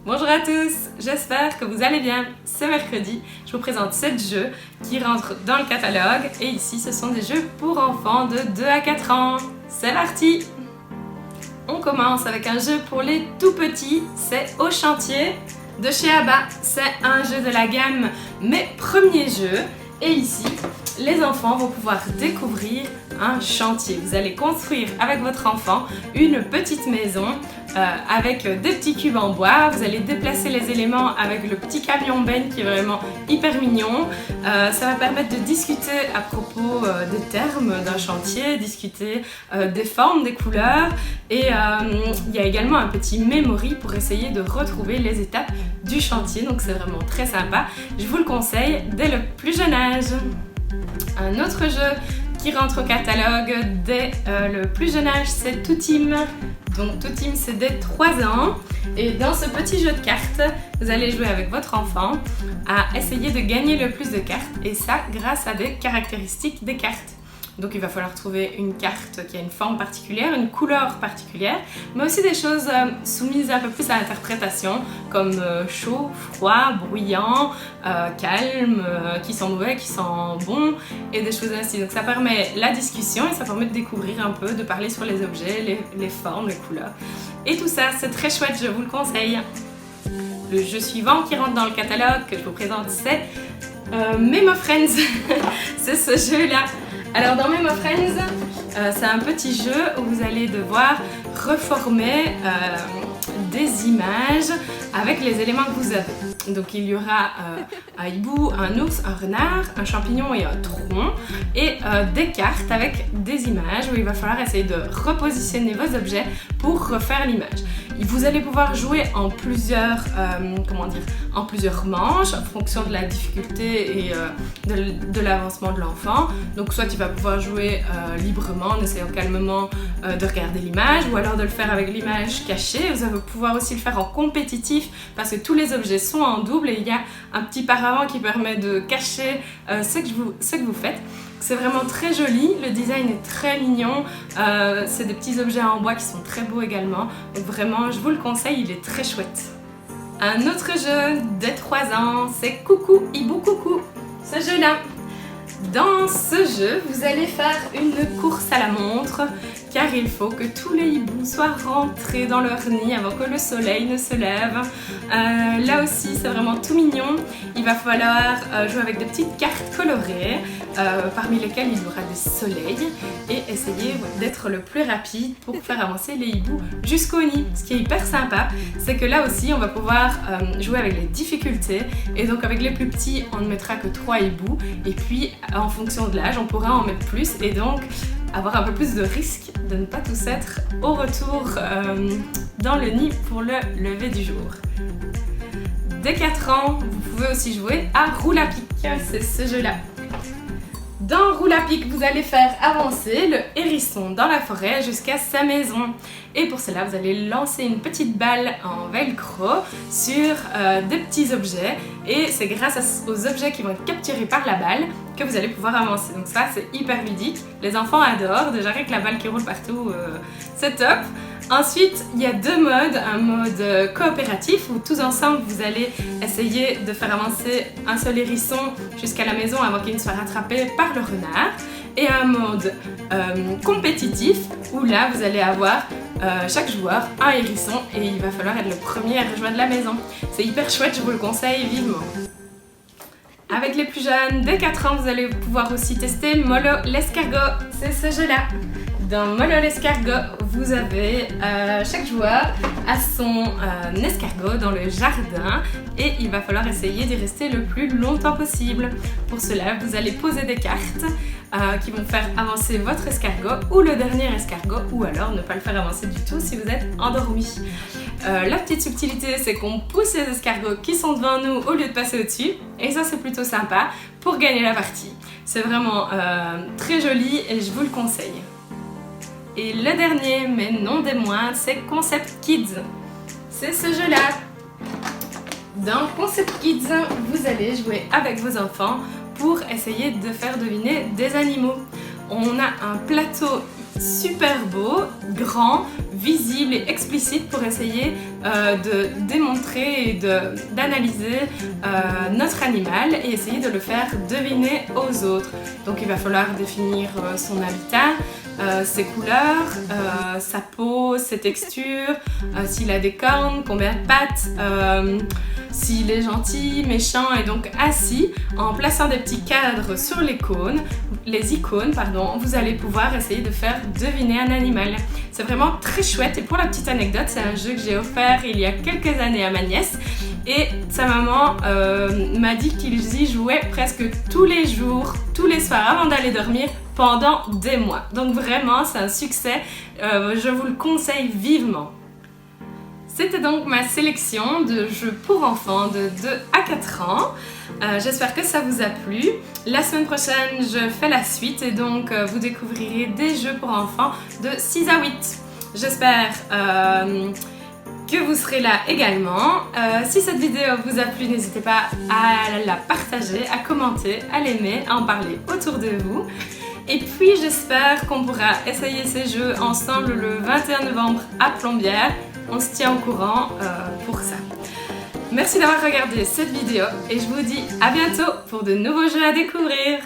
Bonjour à tous, j'espère que vous allez bien. Ce mercredi, je vous présente 7 jeux qui rentrent dans le catalogue et ici ce sont des jeux pour enfants de 2 à 4 ans. C'est parti! On commence avec un jeu pour les tout petits, c'est Au chantier de chez Abba. C'est un jeu de la gamme Mes premiers jeux et ici, les enfants vont pouvoir découvrir un chantier. Vous allez construire avec votre enfant une petite maison avec des petits cubes en bois. Vous allez déplacer les éléments avec le petit camion benne qui est vraiment hyper mignon. Ça va permettre de discuter à propos des termes d'un chantier, discuter des formes, des couleurs. Et il y a également un petit memory pour essayer de retrouver les étapes du chantier. Donc c'est vraiment très sympa. Je vous le conseille dès le plus jeune âge. Un autre jeu qui rentre au catalogue dès le plus jeune âge, c'est Toutim. Donc Toutim, c'est dès 3 ans. Et dans ce petit jeu de cartes, vous allez jouer avec votre enfant à essayer de gagner le plus de cartes. Et ça, grâce à des caractéristiques des cartes. Donc il va falloir trouver une carte qui a une forme particulière, une couleur particulière, mais aussi des choses soumises un peu plus à l'interprétation, comme chaud, froid, bruyant, calme, qui sont mauvais, qui sont bons, et des choses ainsi. Donc ça permet la discussion et ça permet de découvrir un peu, de parler sur les objets, les formes, les couleurs. Et tout ça, c'est très chouette, je vous le conseille. Le jeu suivant qui rentre dans le catalogue que je vous présente, c'est Memo Friends. C'est ce jeu-là. Alors dans Memo Friends, c'est un petit jeu où vous allez devoir reformer des images avec les éléments que vous avez. Donc il y aura un hibou, un ours, un renard, un champignon et un tronc et des cartes avec des images où il va falloir essayer de repositionner vos objets pour refaire l'image. Vous allez pouvoir jouer en plusieurs, en plusieurs manches en fonction de la difficulté et de l'avancement de l'enfant. Donc soit il va pouvoir jouer librement en essayant calmement de regarder l'image ou alors de le faire avec l'image cachée. Vous allez pouvoir aussi le faire en compétitif parce que tous les objets sont en double et il y a un petit paravent qui permet de cacher ce que vous faites. C'est vraiment très joli, le design est très mignon, c'est des petits objets en bois qui sont très beaux également, donc vraiment je vous le conseille, il est très chouette. Un autre jeu dès 3 ans, c'est Coucou Hibou Coucou, ce jeu-là. Dans ce jeu, vous allez faire une course à la montre car il faut que tous les hiboux soient rentrés dans leur nid avant que le soleil ne se lève. Là aussi, c'est vraiment tout mignon. Il va falloir jouer avec des petites cartes colorées parmi lesquelles il y aura des soleils et essayer d'être le plus rapide pour faire avancer les hiboux jusqu'au nid. Ce qui est hyper sympa, c'est que là aussi, on va pouvoir jouer avec les difficultés et donc avec les plus petits, on ne mettra que 3 hiboux et puis en fonction de l'âge, on pourra en mettre plus et donc avoir un peu plus de risque de ne pas tous être au retour dans le nid pour le lever du jour. Dès 4 ans, vous pouvez aussi jouer à Roule à pic, c'est ce jeu-là. Dans Roule à pic, vous allez faire avancer le hérisson dans la forêt jusqu'à sa maison. Et pour cela, vous allez lancer une petite balle en velcro sur des petits objets. Et c'est grâce aux objets qui vont être capturés par la balle que vous allez pouvoir avancer. Donc ça, c'est hyper ludique. Les enfants adorent. Déjà avec la balle qui roule partout, c'est top. Ensuite, il y a 2 modes. Un mode coopératif où tous ensemble, vous allez essayer de faire avancer un seul hérisson jusqu'à la maison avant qu'il ne soit rattrapé par le renard. Et un mode compétitif où là, vous allez avoir chaque joueur un hérisson et il va falloir être le premier à rejoindre la maison. C'est hyper chouette, je vous le conseille vivement. Avec les plus jeunes, dès 4 ans, vous allez pouvoir aussi tester Molo l'escargot. C'est ce jeu-là. Dans Molo l'escargot, vous avez chaque joueur a son escargot dans le jardin et il va falloir essayer d'y rester le plus longtemps possible. Pour cela, vous allez poser des cartes qui vont faire avancer votre escargot ou le dernier escargot ou alors ne pas le faire avancer du tout si vous êtes endormi. La petite subtilité, c'est qu'on pousse les escargots qui sont devant nous au lieu de passer au-dessus et ça c'est plutôt sympa pour gagner la partie. C'est vraiment très joli et je vous le conseille. Et le dernier, mais non des moindres, c'est Concept Kids. C'est ce jeu-là. Dans Concept Kids, vous allez jouer avec vos enfants pour essayer de faire deviner des animaux. On a un plateau super beau, grand, visible et explicite pour essayer de démontrer et d'analyser notre animal et essayer de le faire deviner aux autres. Donc il va falloir définir son habitat, ses couleurs, sa peau, ses textures, s'il a des cornes, combien de pattes, s'il est gentil, méchant et donc assis. En plaçant des petits cadres sur les icônes, vous allez pouvoir essayer de faire deviner un animal. C'est vraiment très chouette et pour la petite anecdote, c'est un jeu que j'ai offert il y a quelques années à ma nièce et sa maman m'a dit qu'ils y jouaient presque tous les jours, tous les soirs avant d'aller dormir pendant des mois. Donc vraiment, c'est un succès, je vous le conseille vivement. C'était donc ma sélection de jeux pour enfants de 2 à 4 ans. J'espère que ça vous a plu. La semaine prochaine, je fais la suite et donc vous découvrirez des jeux pour enfants de 6 à 8. J'espère que vous serez là également. Si cette vidéo vous a plu, n'hésitez pas à la partager, à commenter, à l'aimer, à en parler autour de vous. Et puis j'espère qu'on pourra essayer ces jeux ensemble le 21 novembre à Plombières. On se tient au courant pour ça. Merci d'avoir regardé cette vidéo et je vous dis à bientôt pour de nouveaux jeux à découvrir.